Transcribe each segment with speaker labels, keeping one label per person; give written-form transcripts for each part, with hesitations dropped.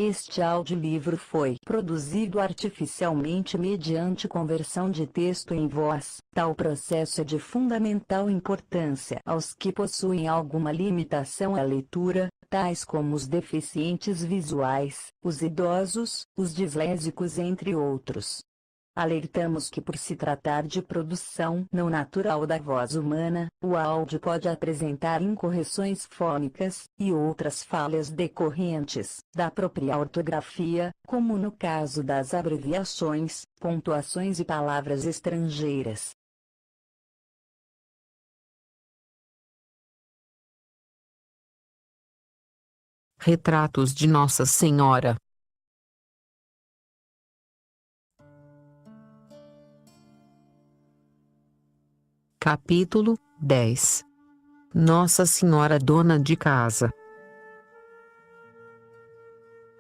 Speaker 1: Este audiolivro foi produzido artificialmente mediante conversão de texto em voz. Tal processo é de fundamental importância aos que possuem alguma limitação à leitura, tais como os deficientes visuais, os idosos, os dislésicos, entre outros. Alertamos que, por se tratar de produção não natural da voz humana, o áudio pode apresentar incorreções fônicas e outras falhas decorrentes da própria ortografia, como no caso das abreviações, pontuações e palavras estrangeiras.
Speaker 2: Retratos de Nossa Senhora. Capítulo 10. Nossa Senhora Dona de Casa.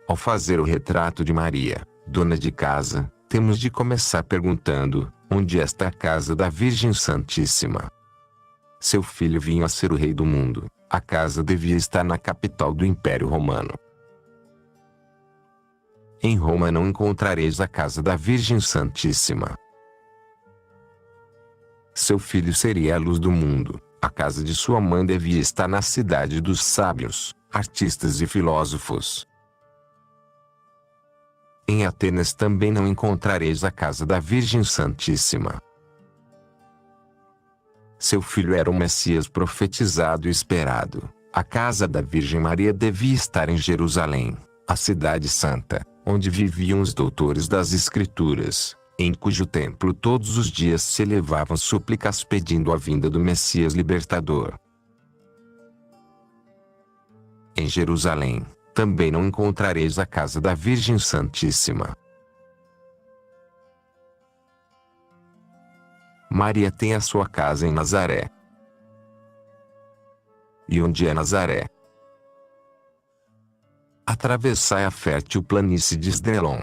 Speaker 3: Ao fazer o retrato de Maria, Dona de Casa, temos de começar perguntando: onde está a casa da Virgem Santíssima? Seu filho vinha a ser o rei do mundo, a casa devia estar na capital do Império Romano. Em Roma não encontrareis a casa da Virgem Santíssima. Seu filho seria a luz do mundo, a casa de sua mãe devia estar na cidade dos sábios, artistas e filósofos. Em Atenas também não encontrareis a casa da Virgem Santíssima. Seu filho era o Messias profetizado e esperado. A casa da Virgem Maria devia estar em Jerusalém, a cidade santa, onde viviam os doutores das Escrituras, em cujo templo todos os dias se elevavam súplicas pedindo a vinda do Messias libertador. Em Jerusalém, também não encontrareis a casa da Virgem Santíssima. Maria tem a sua casa em Nazaré. E onde é Nazaré? Atravessai a fértil planície de Esdrelon.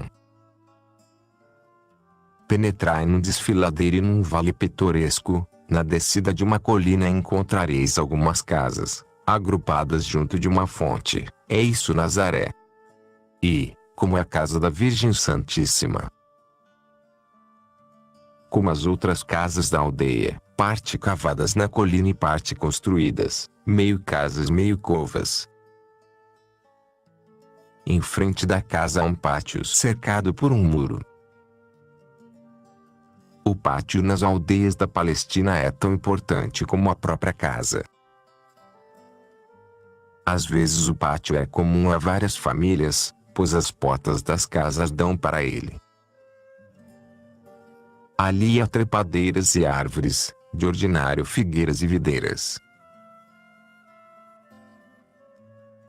Speaker 3: Penetrai num desfiladeiro e num vale pitoresco, na descida de uma colina encontrareis algumas casas, agrupadas junto de uma fonte, é isso Nazaré. E, como é a casa da Virgem Santíssima, como as outras casas da aldeia, parte cavadas na colina e parte construídas, meio casas meio covas. Em frente da casa há um pátio cercado por um muro. O pátio nas aldeias da Palestina é tão importante como a própria casa. Às vezes o pátio é comum a várias famílias, pois as portas das casas dão para ele. Ali há trepadeiras e árvores, de ordinário figueiras e videiras.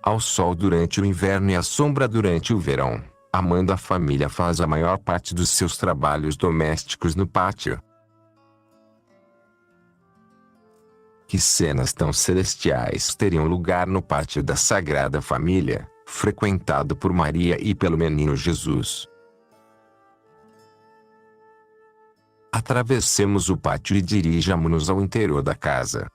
Speaker 3: Ao sol durante o inverno e à sombra durante o verão, a mãe da família faz a maior parte dos seus trabalhos domésticos no pátio. Que cenas tão celestiais teriam lugar no pátio da Sagrada Família, frequentado por Maria e pelo menino Jesus. Atravessemos o pátio e dirijamo-nos ao interior da casa.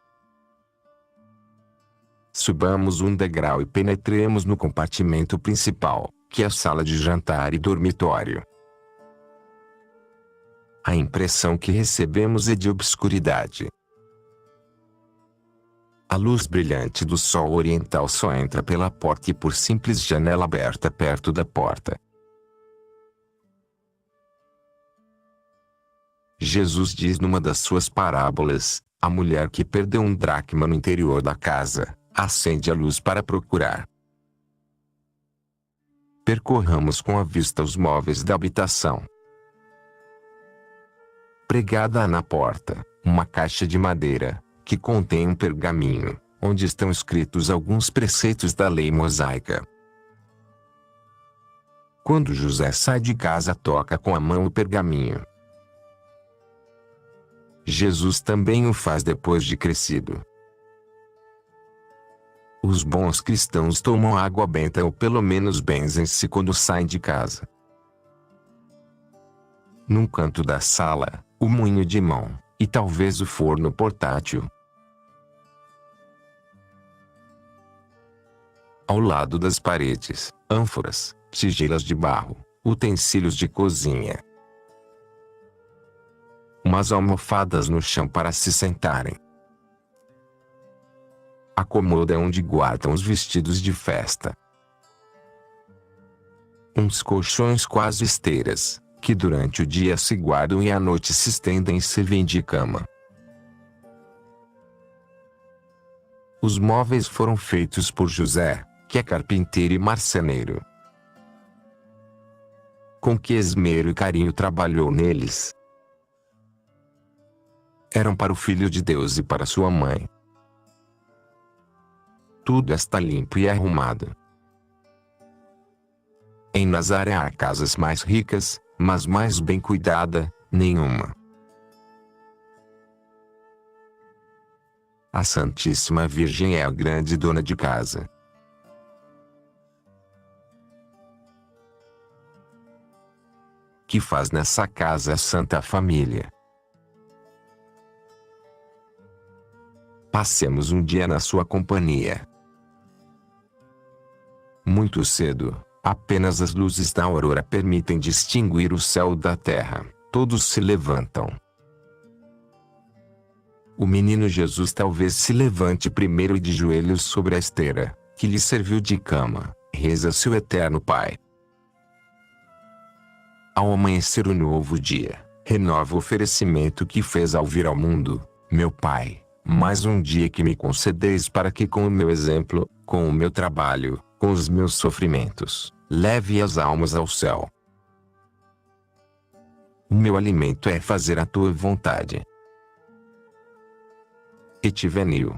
Speaker 3: Subamos um degrau e penetremos no compartimento principal, que é a sala de jantar e dormitório. A impressão que recebemos é de obscuridade. A luz brilhante do sol oriental só entra pela porta e por simples janela aberta perto da porta. Jesus diz numa das suas parábolas: a mulher que perdeu um dracma no interior da casa, acende a luz para procurar. Percorramos com a vista os móveis da habitação. Pregada há na porta, uma caixa de madeira, que contém um pergaminho, onde estão escritos alguns preceitos da lei mosaica. Quando José sai de casa, toca com a mão o pergaminho. Jesus também o faz depois de crescido. Os bons cristãos tomam água benta ou pelo menos benzem-se quando saem de casa. Num canto da sala, o moinho de mão, e talvez o forno portátil. Ao lado das paredes, ânforas, tigelas de barro, utensílios de cozinha, umas almofadas no chão para se sentarem. A cômoda onde guardam os vestidos de festa. Uns colchões quase esteiras, que durante o dia se guardam e à noite se estendem e servem de cama. Os móveis foram feitos por José, que é carpinteiro e marceneiro. Com que esmero e carinho trabalhou neles. Eram para o Filho de Deus e para sua mãe. Tudo está limpo e arrumado. Em Nazaré há casas mais ricas, mas mais bem cuidada, nenhuma. A Santíssima Virgem é a grande dona de casa. Que faz nessa casa a Santa Família. Passemos um dia na sua companhia. Muito cedo, apenas as luzes da aurora permitem distinguir o céu da terra. Todos se levantam. O menino Jesus talvez se levante primeiro e de joelhos sobre a esteira, que lhe serviu de cama, reza seu eterno Pai. Ao amanhecer o novo dia, renova o oferecimento que fez ao vir ao mundo. Meu Pai, mais um dia que me concedeis para que com o meu exemplo, com o meu trabalho, com os meus sofrimentos, leve as almas ao céu. O meu alimento é fazer a tua vontade. Et venio.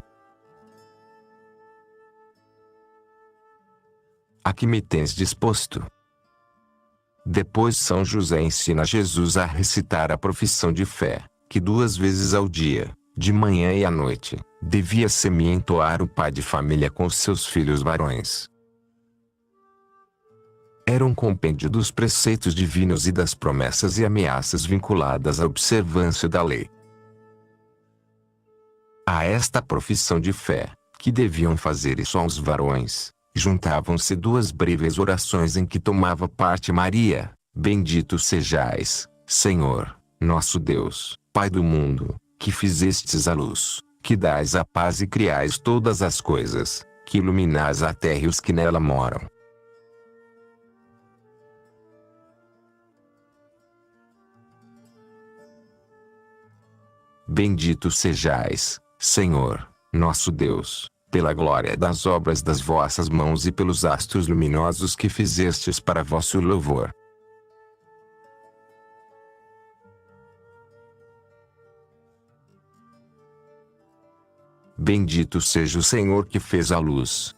Speaker 3: A que me tens disposto? Depois São José ensina Jesus a recitar a profissão de fé, que 2 vezes ao dia, de manhã e à noite, devia semi-entoar o pai de família com seus filhos varões. Era um compêndio dos preceitos divinos e das promessas e ameaças vinculadas à observância da lei. A esta profissão de fé, que deviam fazer só os varões, juntavam-se 2 breves orações em que tomava parte Maria: Bendito sejais, Senhor, nosso Deus, Pai do mundo, que fizestes a luz, que dais a paz e criais todas as coisas, que iluminais a terra e os que nela moram. Bendito sejais, Senhor, nosso Deus, pela glória das obras das vossas mãos e pelos astros luminosos que fizestes para vosso louvor. Bendito seja o Senhor que fez a luz.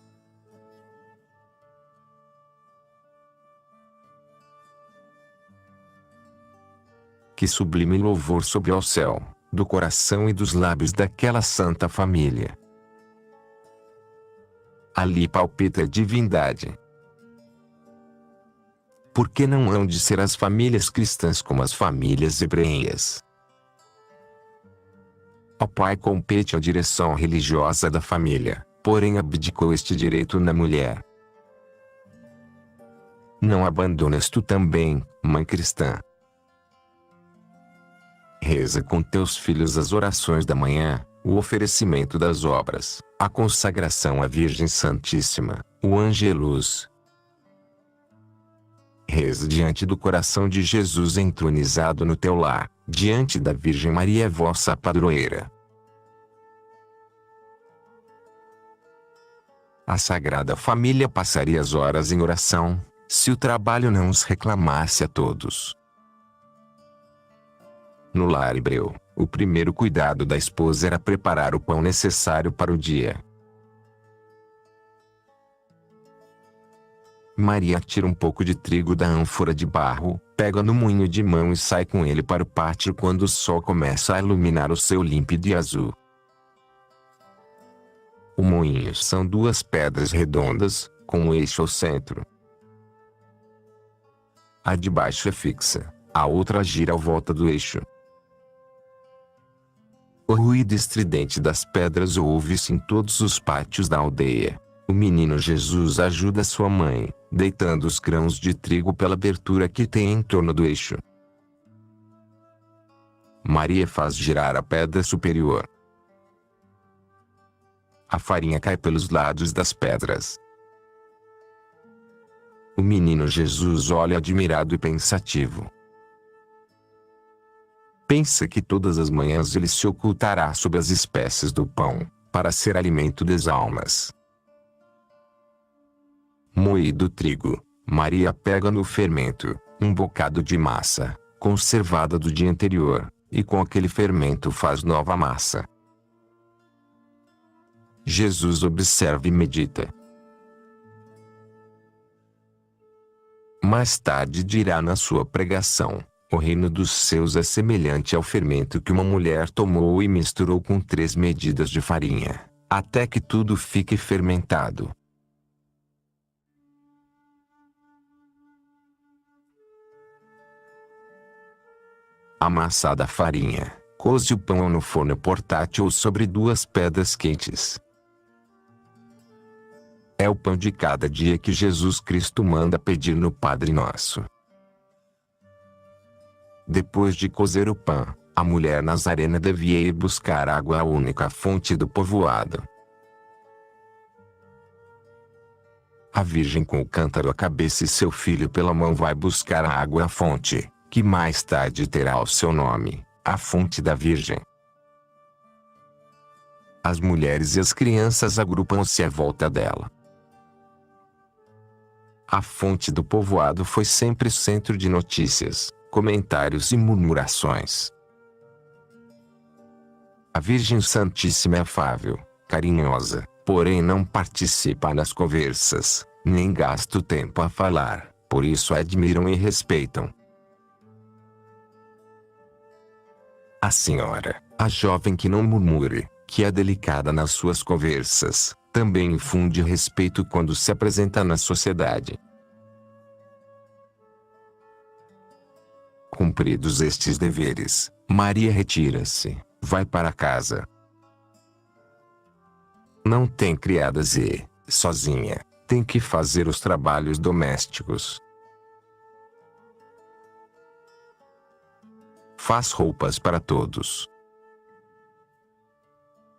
Speaker 3: Que sublime louvor sobe ao céu, do coração e dos lábios daquela santa família. Ali palpita a divindade. Por que não hão de ser as famílias cristãs como as famílias hebreias? Ao pai compete a direção religiosa da família, porém abdicou este direito na mulher. Não abandonas tu também, mãe cristã? Reza com teus filhos as orações da manhã, o oferecimento das obras, a consagração à Virgem Santíssima, o Angelus. Reza diante do coração de Jesus entronizado no teu lar, diante da Virgem Maria vossa padroeira. A Sagrada Família passaria as horas em oração, se o trabalho não os reclamasse a todos. No lar hebreu, o primeiro cuidado da esposa era preparar o pão necessário para o dia. Maria tira um pouco de trigo da ânfora de barro, pega no moinho de mão e sai com ele para o pátio quando o sol começa a iluminar o céu límpido e azul. O moinho são 2 pedras redondas, com um eixo ao centro. A de baixo é fixa, a outra gira à volta do eixo. O ruído estridente das pedras ouve-se em todos os pátios da aldeia. O menino Jesus ajuda sua mãe, deitando os grãos de trigo pela abertura que tem em torno do eixo. Maria faz girar a pedra superior. A farinha cai pelos lados das pedras. O menino Jesus olha admirado e pensativo. Pensa que todas as manhãs ele se ocultará sob as espécies do pão, para ser alimento das almas. Moído o trigo, Maria pega no fermento um bocado de massa, conservada do dia anterior, e com aquele fermento faz nova massa. Jesus observa e medita. Mais tarde dirá na sua pregação: o reino dos céus é semelhante ao fermento que uma mulher tomou e misturou com 3 medidas de farinha, até que tudo fique fermentado. Amassada a farinha, coze o pão no forno portátil ou sobre 2 pedras quentes. É o pão de cada dia que Jesus Cristo manda pedir no Padre Nosso. Depois de cozer o pão, a mulher nazarena devia ir buscar água à única fonte do povoado. A Virgem com o cântaro à cabeça e seu filho pela mão vai buscar a água à fonte, que mais tarde terá o seu nome, a Fonte da Virgem. As mulheres e as crianças agrupam-se à volta dela. A fonte do povoado foi sempre centro de notícias, comentários e murmurações. A Virgem Santíssima é afável, carinhosa, porém não participa das conversas, nem gasta o tempo a falar, por isso a admiram e respeitam. A senhora, a jovem que não murmure, que é delicada nas suas conversas, também infunde respeito quando se apresenta na sociedade. Cumpridos estes deveres, Maria retira-se, vai para casa. Não tem criadas e, sozinha, tem que fazer os trabalhos domésticos. Faz roupas para todos.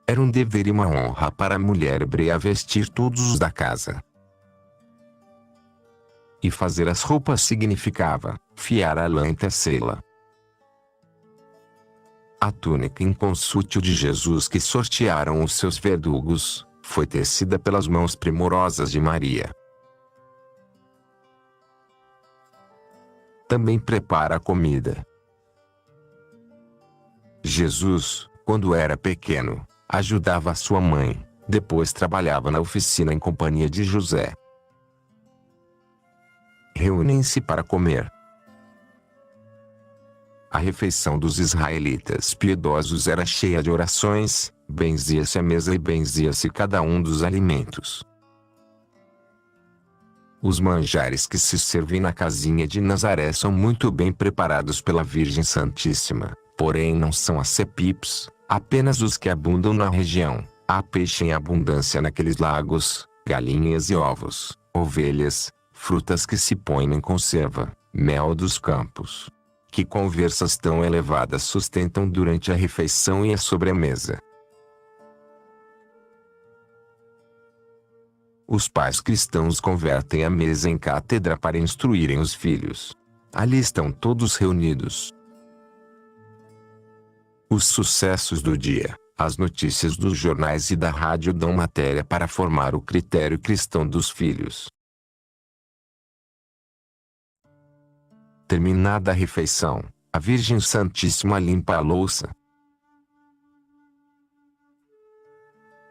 Speaker 3: Era um dever e uma honra para a mulher hebreia vestir todos os da casa. E fazer as roupas significava fiar a lã e tecê-la. A túnica inconsútil de Jesus que sortearam os seus verdugos, foi tecida pelas mãos primorosas de Maria. Também prepara a comida. Jesus, quando era pequeno, ajudava a sua mãe, depois trabalhava na oficina em companhia de José. Reúnem-se para comer. A refeição dos israelitas piedosos era cheia de orações, benzia-se a mesa e benzia-se cada um dos alimentos. Os manjares que se servem na casinha de Nazaré são muito bem preparados pela Virgem Santíssima, porém não são acepipes, apenas os que abundam na região. Há peixe em abundância naqueles lagos, galinhas e ovos, ovelhas, frutas que se põem em conserva, mel dos campos. Que conversas tão elevadas sustentam durante a refeição e a sobremesa. Os pais cristãos convertem a mesa em cátedra para instruírem os filhos. Ali estão todos reunidos. Os sucessos do dia, as notícias dos jornais e da rádio dão matéria para formar o critério cristão dos filhos. Terminada a refeição, a Virgem Santíssima limpa a louça.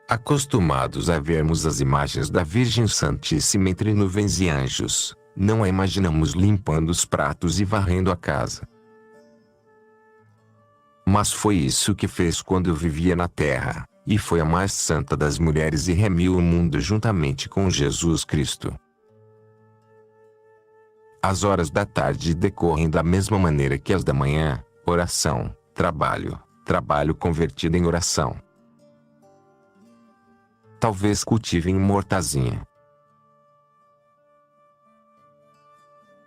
Speaker 3: Acostumados a vermos as imagens da Virgem Santíssima entre nuvens e anjos, não a imaginamos limpando os pratos e varrendo a casa. Mas foi isso que fez quando vivia na terra, e foi a mais santa das mulheres e remiu o mundo juntamente com Jesus Cristo. As horas da tarde decorrem da mesma maneira que as da manhã: oração, trabalho, trabalho convertido em oração. Talvez cultivem uma hortazinha.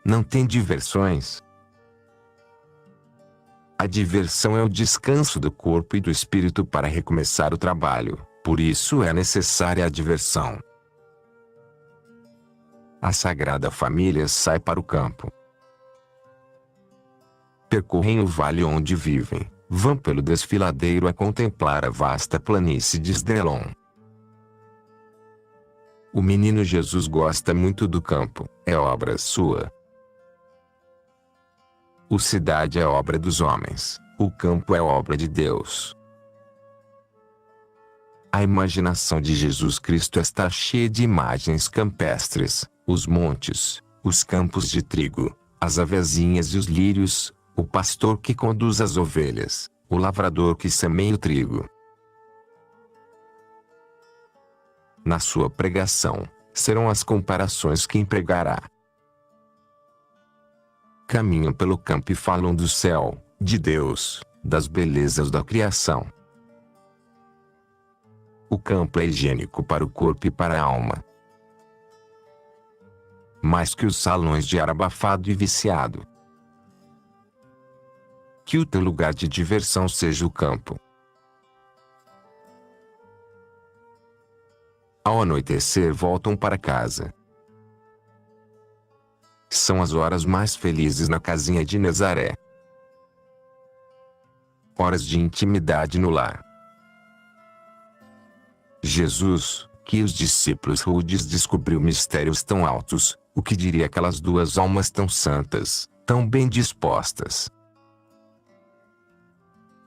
Speaker 3: Não tem diversões? A diversão é o descanso do corpo e do espírito para recomeçar o trabalho, por isso é necessária a diversão. A Sagrada Família sai para o campo. Percorrem o vale onde vivem, vão pelo desfiladeiro a contemplar a vasta planície de Esdraelon. O menino Jesus gosta muito do campo, é obra sua. A cidade é obra dos homens, o campo é obra de Deus. A imaginação de Jesus Cristo está cheia de imagens campestres, os montes, os campos de trigo, as avezinhas e os lírios, o pastor que conduz as ovelhas, o lavrador que semeia o trigo. Na sua pregação, serão as comparações que empregará. Caminham pelo campo e falam do céu, de Deus, das belezas da criação. O campo é higiênico para o corpo e para a alma. Mais que os salões de ar abafado e viciado. Que o teu lugar de diversão seja o campo. Ao anoitecer voltam para casa. São as horas mais felizes na casinha de Nazaré. Horas de intimidade no lar. Jesus, que os discípulos rudes descobriu mistérios tão altos, o que diria aquelas duas almas tão santas, tão bem dispostas?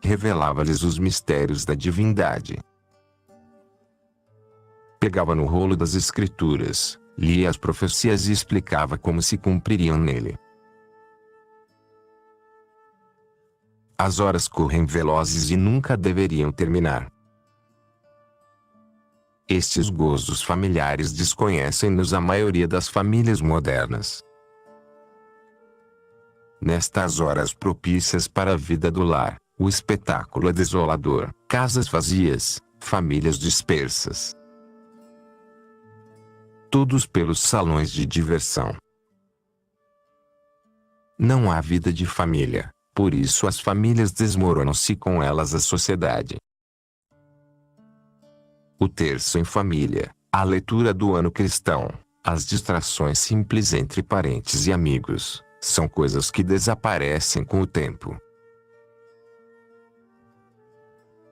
Speaker 3: Revelava-lhes os mistérios da divindade. Pegava no rolo das Escrituras, lia as profecias e explicava como se cumpririam nele. As horas correm velozes e nunca deveriam terminar. Estes gozos familiares desconhecem-nos a maioria das famílias modernas. Nestas horas propícias para a vida do lar, o espetáculo é desolador, casas vazias, famílias dispersas. Todos pelos salões de diversão. Não há vida de família, por isso as famílias desmoronam-se com elas a sociedade. O terço em família, a leitura do ano cristão, as distrações simples entre parentes e amigos, são coisas que desaparecem com o tempo.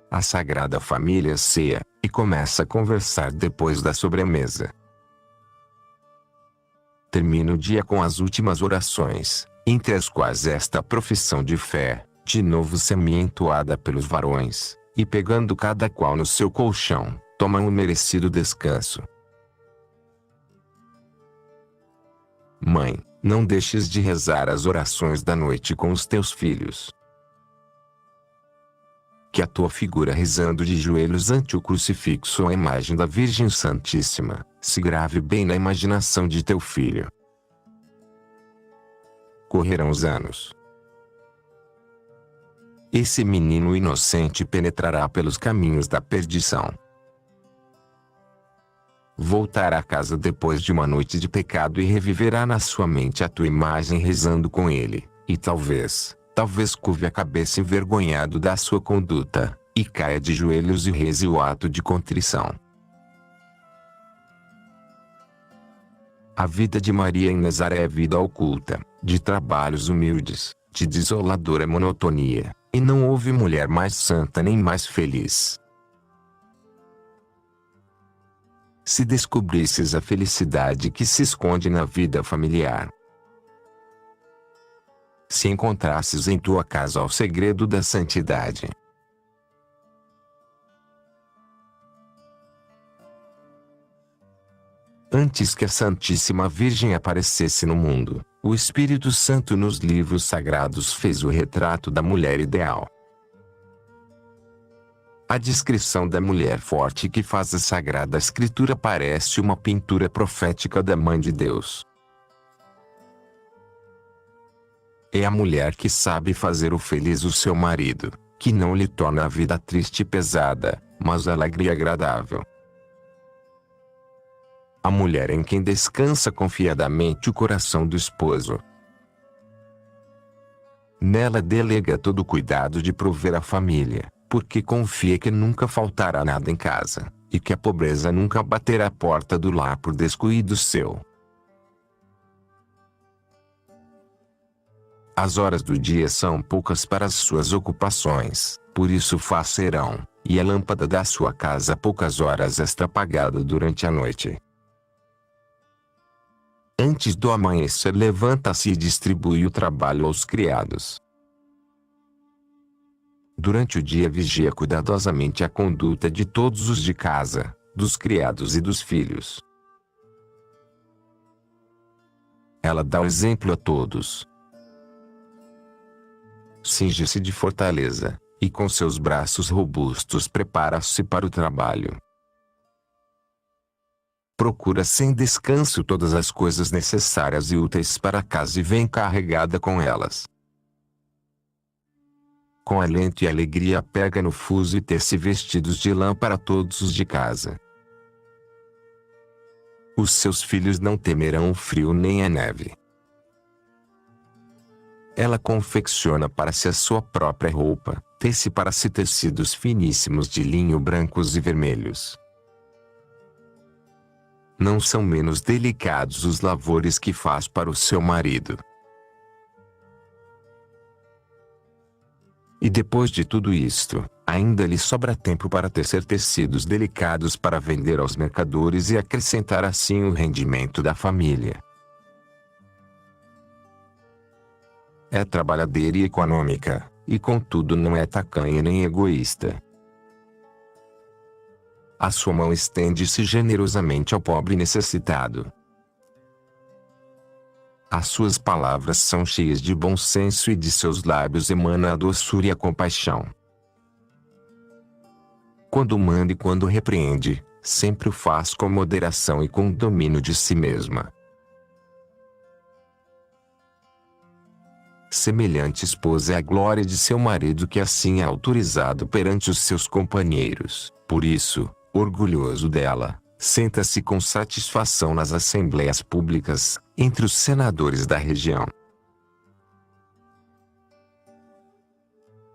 Speaker 3: A Sagrada Família ceia, e começa a conversar depois da sobremesa. Termina o dia com as últimas orações, entre as quais esta profissão de fé, de novo semi-entoada pelos varões, e pegando cada qual no seu colchão, tomam um merecido descanso. Mãe, não deixes de rezar as orações da noite com os teus filhos. Que a tua figura rezando de joelhos ante o crucifixo ou a imagem da Virgem Santíssima, se grave bem na imaginação de teu filho. Correrão os anos. Esse menino inocente penetrará pelos caminhos da perdição. Voltará a casa depois de uma noite de pecado e reviverá na sua mente a tua imagem rezando com ele, e talvez curve a cabeça envergonhado da sua conduta, e caia de joelhos e reze o ato de contrição. A vida de Maria em Nazaré é vida oculta, de trabalhos humildes, de desoladora monotonia, e não houve mulher mais santa nem mais feliz. Se descobrisses a felicidade que se esconde na vida familiar, se encontrasses em tua casa o segredo da santidade, antes que a Santíssima Virgem aparecesse no mundo, o Espírito Santo nos livros sagrados fez o retrato da mulher ideal. A descrição da mulher forte que faz a Sagrada Escritura parece uma pintura profética da Mãe de Deus. É a mulher que sabe fazer o feliz o seu marido, que não lhe torna a vida triste e pesada, mas alegre e agradável. a mulher em quem descansa confiadamente o coração do esposo. Nela delega todo o cuidado de prover a família, porque confia que nunca faltará nada em casa, e que a pobreza nunca baterá a porta do lar por descuido seu. As horas do dia são poucas para as suas ocupações, por isso serão, e a lâmpada da sua casa poucas horas está apagada durante a noite. Antes do amanhecer levanta-se e distribui o trabalho aos criados. Durante o dia vigia cuidadosamente a conduta de todos os de casa, dos criados e dos filhos. Ela dá o exemplo a todos. Cinge-se de fortaleza, e com seus braços robustos prepara-se para o trabalho. Procura sem descanso todas as coisas necessárias e úteis para a casa e vem carregada com elas. Com alento e alegria pega no fuso e tece vestidos de lã para todos os de casa. Os seus filhos não temerão o frio nem a neve. Ela confecciona para si a sua própria roupa, tece para si tecidos finíssimos de linho brancos e vermelhos. Não são menos delicados os lavores que faz para o seu marido. E depois de tudo isto, ainda lhe sobra tempo para tecer tecidos delicados para vender aos mercadores e acrescentar assim o rendimento da família. É trabalhadeira e econômica, e contudo não é tacanha nem egoísta. A sua mão estende-se generosamente ao pobre necessitado. As suas palavras são cheias de bom senso e de seus lábios emana a doçura e a compaixão. Quando manda e quando repreende, sempre o faz com moderação e com domínio de si mesma. Semelhante esposa é a glória de seu marido que assim é autorizado perante os seus companheiros. Por isso, orgulhoso dela, senta-se com satisfação nas assembleias públicas, entre os senadores da região.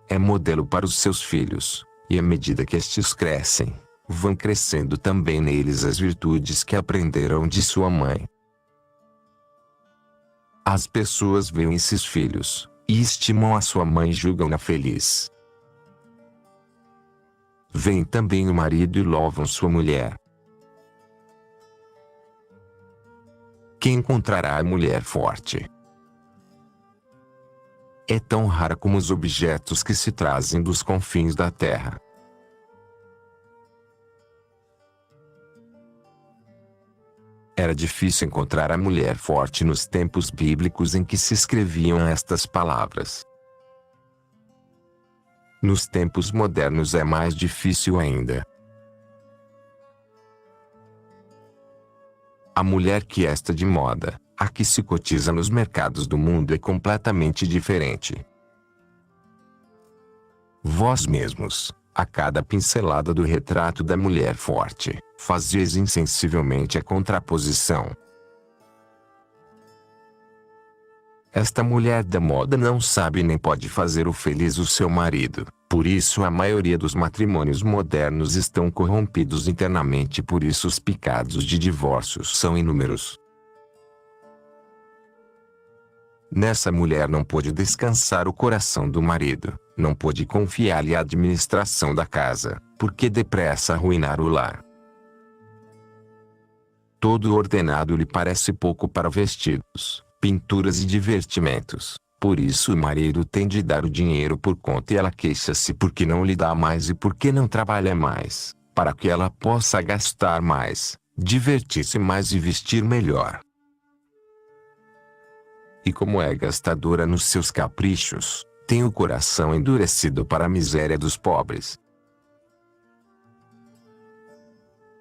Speaker 3: É modelo para os seus filhos, e à medida que estes crescem, vão crescendo também neles as virtudes que aprenderam de sua mãe. As pessoas veem esses filhos, e estimam a sua mãe e julgam-na feliz. Veem também o marido e louvam sua mulher. Quem encontrará a mulher forte? É tão rara como os objetos que se trazem dos confins da terra. Era difícil encontrar a mulher forte nos tempos bíblicos em que se escreviam estas palavras. Nos tempos modernos é mais difícil ainda. A mulher que está de moda, a que se cotiza nos mercados do mundo é completamente diferente. Vós mesmos, a cada pincelada do retrato da mulher forte, fazias insensivelmente a contraposição. Esta mulher da moda não sabe nem pode fazer o feliz o seu marido, por isso a maioria dos matrimônios modernos estão corrompidos internamente, por isso os pecados de divórcios são inúmeros. Nessa mulher não pôde descansar o coração do marido, não pôde confiar-lhe a administração da casa, porque depressa arruinar o lar. Todo ordenado lhe parece pouco para vestidos, pinturas e divertimentos, por isso o marido tem de dar o dinheiro por conta e ela queixa-se porque não lhe dá mais e porque não trabalha mais, para que ela possa gastar mais, divertir-se mais e vestir melhor. E como é gastadora nos seus caprichos, tem o coração endurecido para a miséria dos pobres.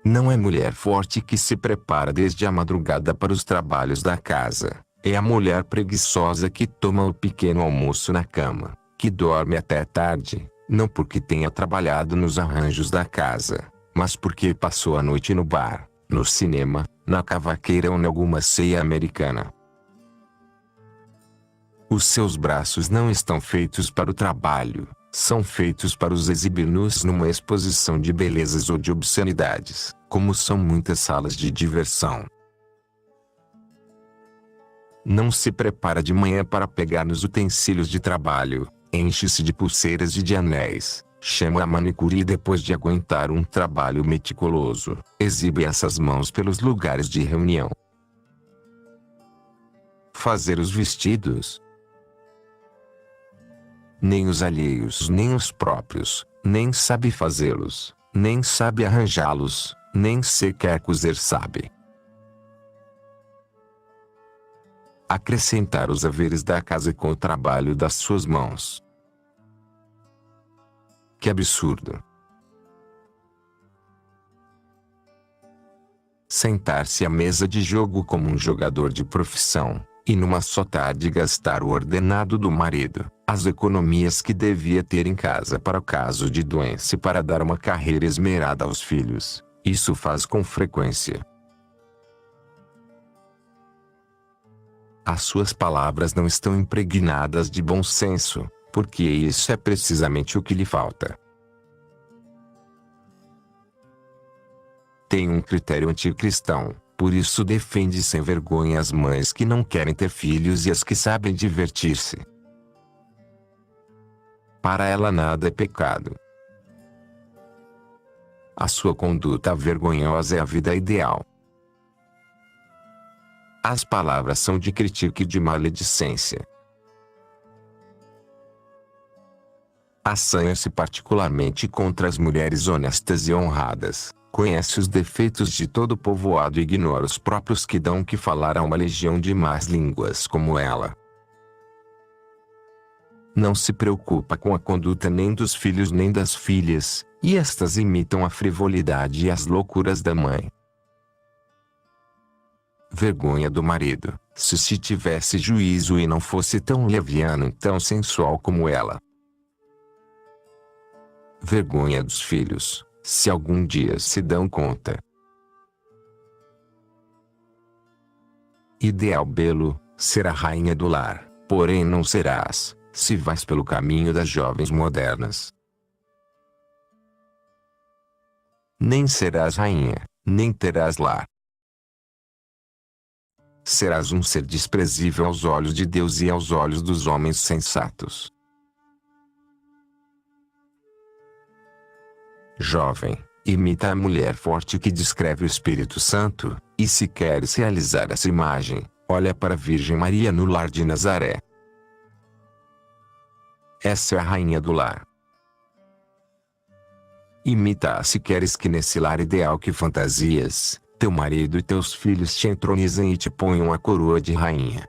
Speaker 3: Não é mulher forte que se prepara desde a madrugada para os trabalhos da casa, é a mulher preguiçosa que toma o pequeno almoço na cama, que dorme até tarde, não porque tenha trabalhado nos arranjos da casa, mas porque passou a noite no bar, no cinema, na cavaqueira ou em alguma ceia americana. Os seus braços não estão feitos para o trabalho, são feitos para os exibir nus numa exposição de belezas ou de obscenidades, como são muitas salas de diversão. Não se prepara de manhã para pegar nos utensílios de trabalho, enche-se de pulseiras e de anéis, chama a manicure e depois de aguentar um trabalho meticuloso, exibe essas mãos pelos lugares de reunião. Fazer os vestidos? Nem os alheios nem os próprios, nem sabe fazê-los, nem sabe arranjá-los, nem sequer cozer sabe. Acrescentar os haveres da casa com o trabalho das suas mãos. Que absurdo! Sentar-se à mesa de jogo como um jogador de profissão, e numa só tarde gastar o ordenado do marido, as economias que devia ter em casa para o caso de doença e para dar uma carreira esmerada aos filhos, isso faz com frequência. As suas palavras não estão impregnadas de bom senso, porque isso é precisamente o que lhe falta. Tem um critério anticristão, por isso defende sem vergonha as mães que não querem ter filhos e as que sabem divertir-se. Para ela nada é pecado. A sua conduta vergonhosa é a vida ideal. As palavras são de crítica e de maledicência. Assanha-se particularmente contra as mulheres honestas e honradas, conhece os defeitos de todo o povoado e ignora os próprios que dão que falar a uma legião de más línguas como ela. Não se preocupa com a conduta nem dos filhos nem das filhas, e estas imitam a frivolidade e as loucuras da mãe. Vergonha do marido, se tivesse juízo e não fosse tão leviano e tão sensual como ela. Vergonha dos filhos, se algum dia se dão conta. Ideal belo, ser a rainha do lar, porém não serás, se vais pelo caminho das jovens modernas. Nem serás rainha, nem terás lar. Serás um ser desprezível aos olhos de Deus e aos olhos dos homens sensatos. Jovem, imita a mulher forte que descreve o Espírito Santo, e se queres realizar essa imagem, olha para a Virgem Maria no lar de Nazaré. Essa é a rainha do lar. Imita-a se queres que nesse lar ideal que fantasias, teu marido e teus filhos te entronizem e te ponham a coroa de rainha.